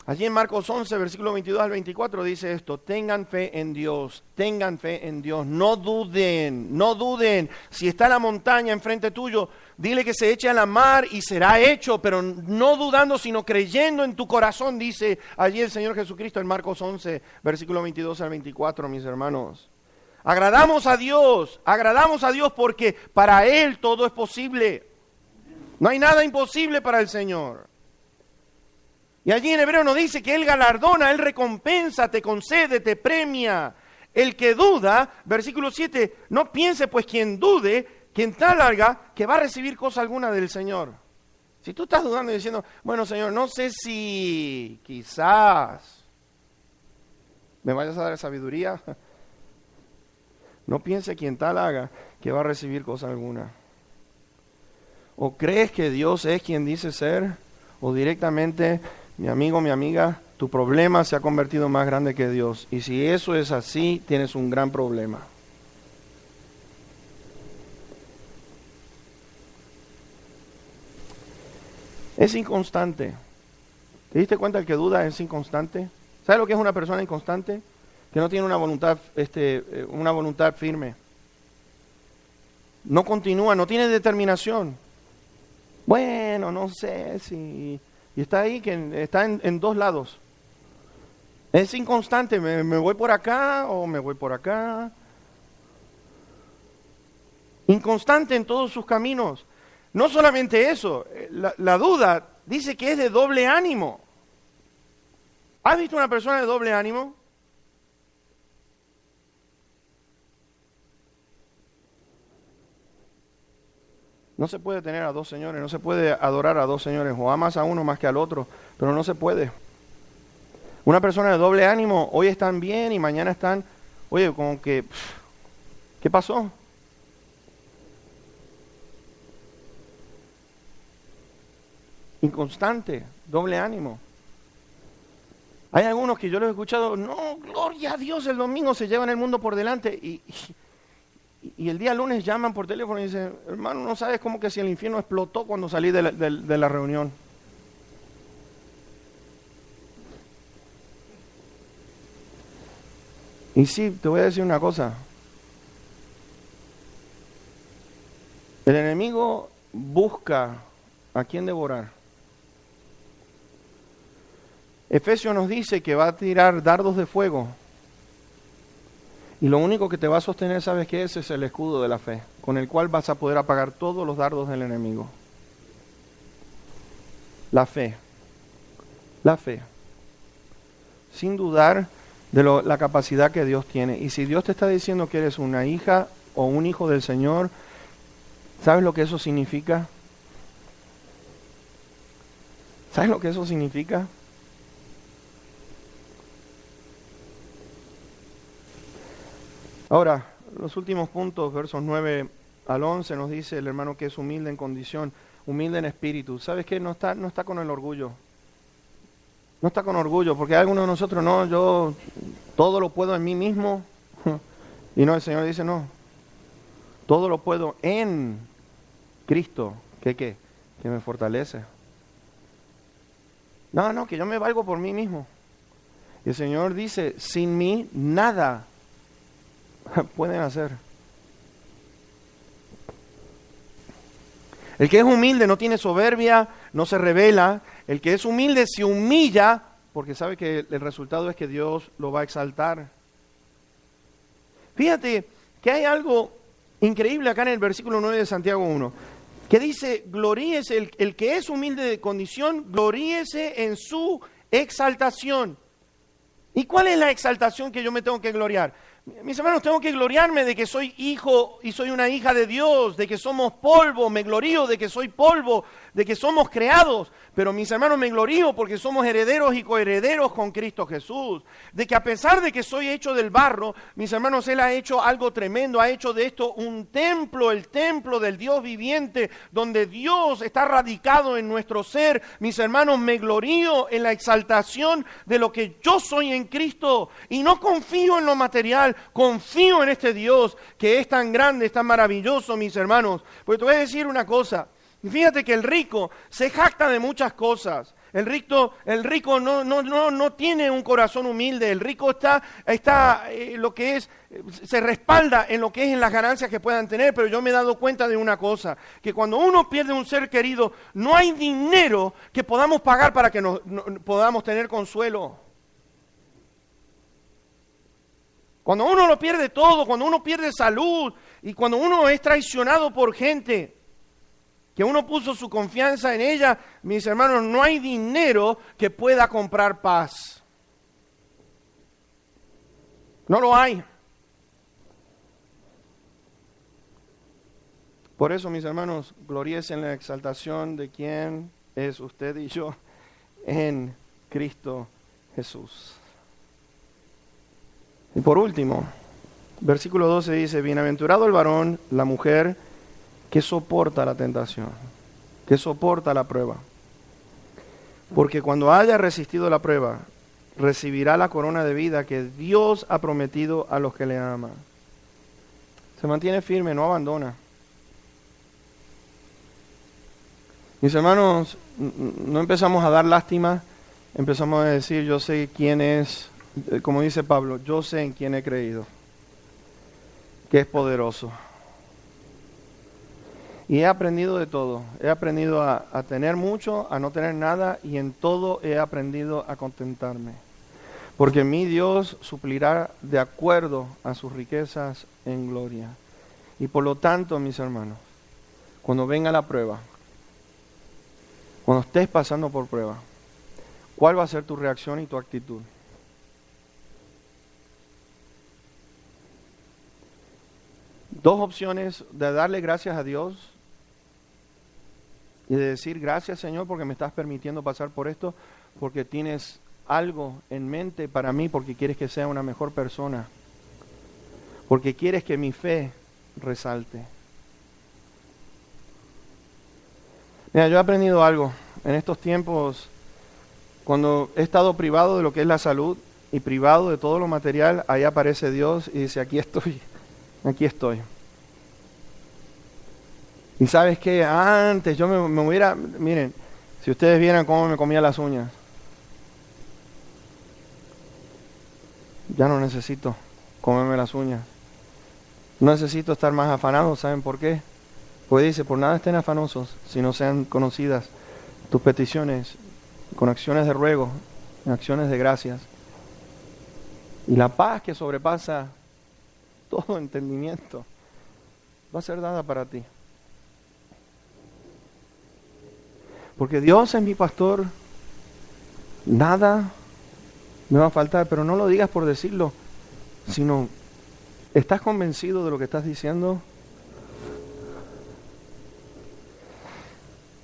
Allí en Marcos 11, versículo 22 al 24 dice esto, tengan fe en Dios, no duden, si está la montaña enfrente tuyo, dile que se eche a la mar y será hecho, pero no dudando, sino creyendo en tu corazón, dice allí el Señor Jesucristo en Marcos 11, versículo 22 al 24, mis hermanos. Agradamos a Dios porque para Él todo es posible. No hay nada imposible para el Señor. Y allí en Hebreo nos dice que Él galardona, Él recompensa, te concede, te premia. el que duda, versículo 7, no piense pues quien dude, quien tal haga, que va a recibir cosa alguna del Señor. Si tú estás dudando y diciendo, bueno Señor, no sé si quizás me vayas a dar sabiduría, no piense quien tal haga, que va a recibir cosa alguna. ¿O crees que Dios es quien dice ser? ¿O directamente, mi amigo, mi amiga, tu problema se ha convertido más grande que Dios? Y si eso es así, tienes un gran problema. Es inconstante. ¿Te diste cuenta que el que duda es inconstante? ¿Sabes lo que es una persona inconstante? Que no tiene una voluntad firme. No continúa, no tiene determinación. Bueno, no sé si... Y está ahí, que está en dos lados. Es inconstante, me voy por acá o me voy por acá. Inconstante en todos sus caminos. No solamente eso, la duda dice que es de doble ánimo. ¿Has visto una persona de doble ánimo? No se puede tener a dos señores, no se puede adorar a dos señores, o amas a uno más que al otro, pero no se puede. Una persona de doble ánimo, hoy están bien y mañana están, oye, como que, ¿qué pasó? Inconstante, doble ánimo. Hay algunos que yo los he escuchado, no, gloria a Dios, el domingo se llevan el mundo por delante y el día lunes llaman por teléfono y dicen, hermano, no sabes cómo que si el infierno explotó cuando salí de la reunión. Y sí, te voy a decir una cosa. El enemigo busca a quién devorar. Efesios nos dice que va a tirar dardos de fuego. Y lo único que te va a sostener, ¿sabes qué es? Es el escudo de la fe, con el cual vas a poder apagar todos los dardos del enemigo. La fe. La fe. Sin dudar de la capacidad que Dios tiene. Y si Dios te está diciendo que eres una hija o un hijo del Señor, ¿sabes lo que eso significa? ¿Sabes lo que eso significa? Ahora, los últimos puntos, versos 9 al 11, nos dice el hermano que es humilde en condición, humilde en espíritu. ¿Sabes qué? No está con el orgullo. No está con orgullo, porque algunos de nosotros, no, yo todo lo puedo en mí mismo. Y no, el Señor dice, no, todo lo puedo en Cristo, que me fortalece. No, que yo me valgo por mí mismo. Y el Señor dice, sin mí nada pueden hacer. El que es humilde no tiene soberbia, no se revela. El que es humilde se humilla porque sabe que el resultado es que Dios lo va a exaltar. Fíjate que hay algo increíble acá en el versículo 9 de Santiago 1, que dice, gloríese, el que es humilde de condición, gloríese en su exaltación. ¿Y cuál es la exaltación que yo me tengo que gloriar? Mis hermanos, tengo que gloriarme de que soy hijo y soy una hija de Dios, de que somos polvo, me glorío de que soy polvo, de que somos creados, pero mis hermanos, me glorío porque somos herederos y coherederos con Cristo Jesús, de que a pesar de que soy hecho del barro, mis hermanos, Él ha hecho algo tremendo, ha hecho de esto un templo, el templo del Dios viviente, donde Dios está radicado en nuestro ser. Mis hermanos, me glorío en la exaltación de lo que yo soy en Cristo y no confío en lo material. Confío en este Dios que es tan grande, es tan maravilloso, mis hermanos. Porque te voy a decir una cosa. Fíjate que el rico se jacta de muchas cosas. El rico no tiene un corazón humilde. El rico está lo que es, se respalda en lo que es en las ganancias que puedan tener. Pero yo me he dado cuenta de una cosa, que cuando uno pierde un ser querido, no hay dinero que podamos pagar para que podamos tener consuelo. Cuando uno lo pierde todo, cuando uno pierde salud y cuando uno es traicionado por gente que uno puso su confianza en ella, mis hermanos, no hay dinero que pueda comprar paz. No lo hay. Por eso, mis hermanos, gloríense en la exaltación de quién es usted y yo en Cristo Jesús. Y por último, versículo 12 dice, bienaventurado el varón, la mujer, que soporta la tentación, que soporta la prueba. Porque cuando haya resistido la prueba, recibirá la corona de vida que Dios ha prometido a los que le aman. Se mantiene firme, no abandona. Mis hermanos, no empezamos a dar lástima, empezamos a decir, yo sé quién es, como dice Pablo, yo sé en quién he creído, que es poderoso. Y he aprendido de todo. He aprendido a tener mucho, a no tener nada, y en todo he aprendido a contentarme. Porque mi Dios suplirá de acuerdo a sus riquezas en gloria. Y por lo tanto, mis hermanos, cuando venga la prueba, cuando estés pasando por prueba, ¿cuál va a ser tu reacción y tu actitud? Dos opciones de darle gracias a Dios y de decir gracias, Señor, porque me estás permitiendo pasar por esto, porque tienes algo en mente para mí, porque quieres que sea una mejor persona, porque quieres que mi fe resalte. Mira, yo he aprendido algo en estos tiempos, cuando he estado privado de lo que es la salud y privado de todo lo material, ahí aparece Dios y dice, aquí estoy, aquí estoy. Y sabes que antes yo me hubiera, miren, si ustedes vieran cómo me comía las uñas, ya no necesito comerme las uñas. No necesito estar más afanado, ¿saben por qué? Pues dice, por nada estén afanosos, si no sean conocidas tus peticiones con acciones de ruego, en acciones de gracias. Y la paz que sobrepasa todo entendimiento va a ser dada para ti. Porque Dios es mi pastor, nada me va a faltar, pero no lo digas por decirlo, sino, ¿estás convencido de lo que estás diciendo?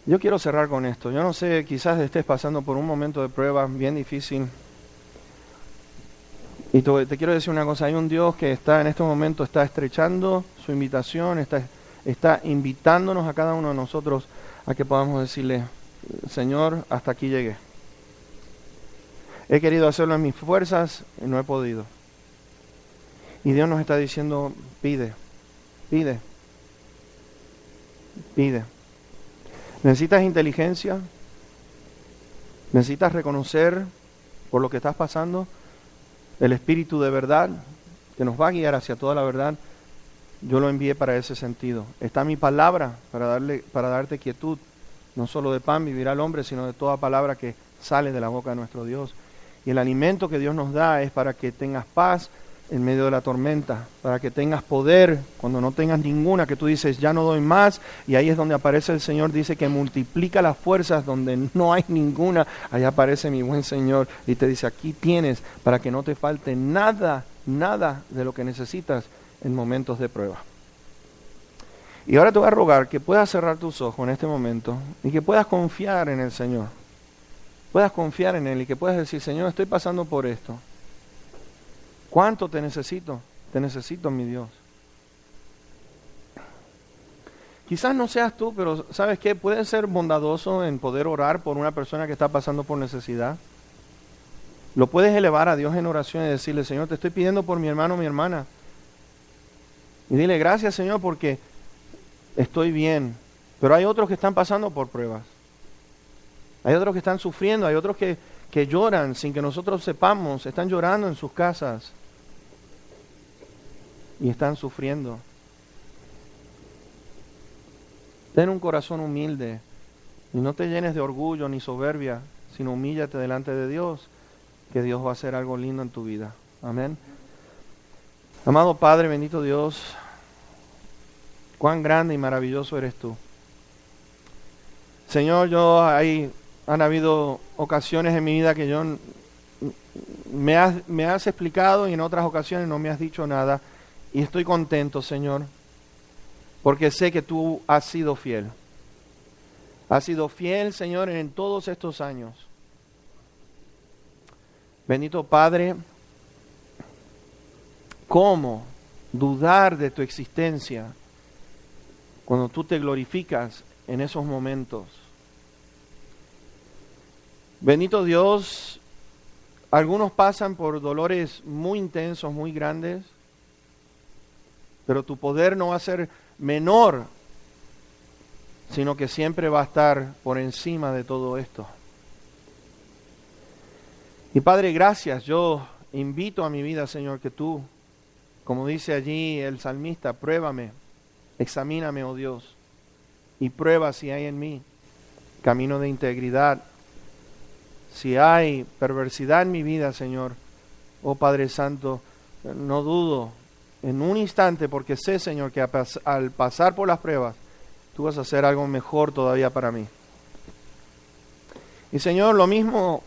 Yo quiero cerrar con esto. Yo no sé, quizás estés pasando por un momento de prueba bien difícil. Y te quiero decir una cosa, hay un Dios que está en este momento, está estrechando su invitación, está invitándonos a cada uno de nosotros a que podamos decirle, Señor, hasta aquí llegué. He querido hacerlo en mis fuerzas y no he podido. Y Dios nos está diciendo, pide, pide, pide. ¿Necesitas inteligencia? ¿Necesitas reconocer por lo que estás pasando? El Espíritu de verdad, que nos va a guiar hacia toda la verdad, yo lo envié para ese sentido. Está mi palabra para darte quietud. No solo de pan vivirá el hombre, sino de toda palabra que sale de la boca de nuestro Dios. Y el alimento que Dios nos da es para que tengas paz en medio de la tormenta, para que tengas poder cuando no tengas ninguna, que tú dices, ya no doy más, y ahí es donde aparece el Señor, dice que multiplica las fuerzas donde no hay ninguna, ahí aparece mi buen Señor, y te dice, aquí tienes, para que no te falte nada, nada de lo que necesitas en momentos de prueba. Y ahora te voy a rogar que puedas cerrar tus ojos en este momento, y que puedas confiar en el Señor, puedas confiar en Él, y que puedas decir, Señor, estoy pasando por esto. ¿Cuánto te necesito? Te necesito, mi Dios. Quizás no seas tú, pero ¿sabes qué? Puedes ser bondadoso en poder orar por una persona que está pasando por necesidad. Lo puedes elevar a Dios en oración y decirle, Señor, te estoy pidiendo por mi hermano o mi hermana. Y dile, gracias, Señor, porque estoy bien. Pero hay otros que están pasando por pruebas. Hay otros que están sufriendo, hay otros que lloran sin que nosotros sepamos, están llorando en sus casas. Y están sufriendo. Ten un corazón humilde y no te llenes de orgullo ni soberbia, sino humíllate delante de Dios, que Dios va a hacer algo lindo en tu vida. Amén. Amado Padre, bendito Dios, cuán grande y maravilloso eres tú. Señor, han habido ocasiones en mi vida que me has explicado y en otras ocasiones no me has dicho nada. Y estoy contento, Señor, porque sé que tú has sido fiel. Has sido fiel, Señor, en todos estos años. Bendito Padre, ¿cómo dudar de tu existencia cuando tú te glorificas en esos momentos? Bendito Dios, algunos pasan por dolores muy intensos, muy grandes, pero tu poder no va a ser menor, sino que siempre va a estar por encima de todo esto. Y Padre, gracias. Yo invito a mi vida, Señor, que tú, como dice allí el salmista, pruébame, examíname, oh Dios, y prueba si hay en mí camino de integridad. Si hay perversidad en mi vida, Señor, oh Padre Santo, no dudo en un instante, porque sé, Señor, que al pasar por las pruebas, tú vas a hacer algo mejor todavía para mí. Y Señor, lo mismo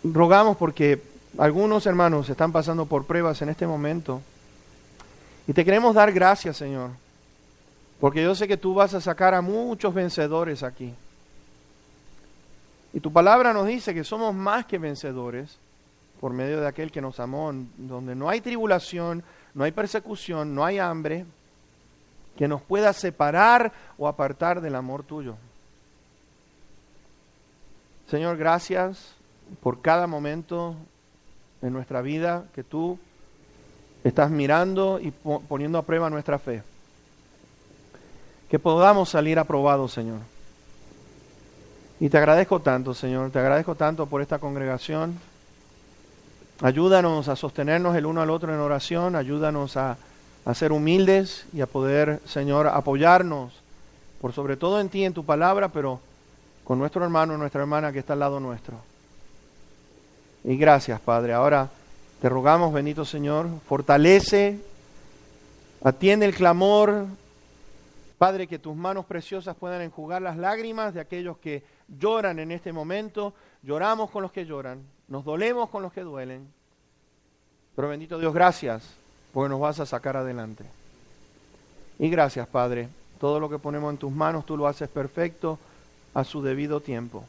rogamos porque algunos hermanos están pasando por pruebas en este momento. Y te queremos dar gracias, Señor, porque yo sé que tú vas a sacar a muchos vencedores aquí. Y tu palabra nos dice que somos más que vencedores por medio de aquel que nos amó, donde no hay tribulación, no hay persecución, no hay hambre que nos pueda separar o apartar del amor tuyo. Señor, gracias por cada momento en nuestra vida que tú estás mirando y poniendo a prueba nuestra fe. Que podamos salir aprobados, Señor. Y te agradezco tanto, Señor, te agradezco tanto por esta congregación. Ayúdanos a sostenernos el uno al otro en oración, ayúdanos a ser humildes y a poder, Señor, apoyarnos, por sobre todo en ti, en tu palabra, pero con nuestro hermano, nuestra hermana que está al lado nuestro. Y gracias, Padre. Ahora te rogamos, bendito Señor, fortalece, atiende el clamor, Padre, que tus manos preciosas puedan enjugar las lágrimas de aquellos que lloran en este momento. Lloramos con los que lloran, nos dolemos con los que duelen. Pero bendito Dios, gracias, porque nos vas a sacar adelante. Y gracias, Padre, todo lo que ponemos en tus manos, tú lo haces perfecto a su debido tiempo.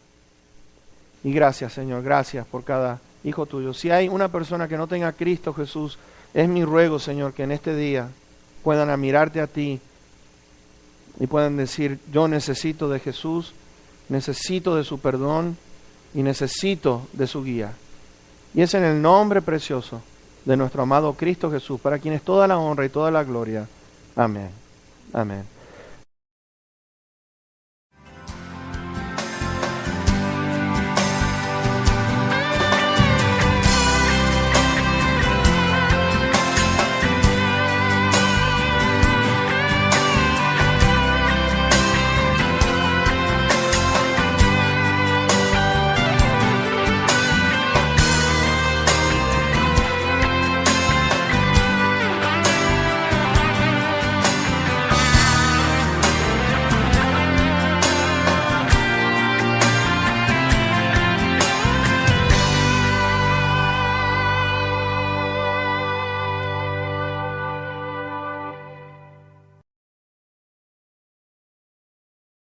Y gracias, Señor, gracias por cada hijo tuyo. Si hay una persona que no tenga a Cristo Jesús, es mi ruego, Señor, que en este día puedan mirarte a ti y puedan decir, yo necesito de Jesús, necesito de su perdón y necesito de su guía. Y es en el nombre precioso de nuestro amado Cristo Jesús, para quien es toda la honra y toda la gloria. Amén. Amén.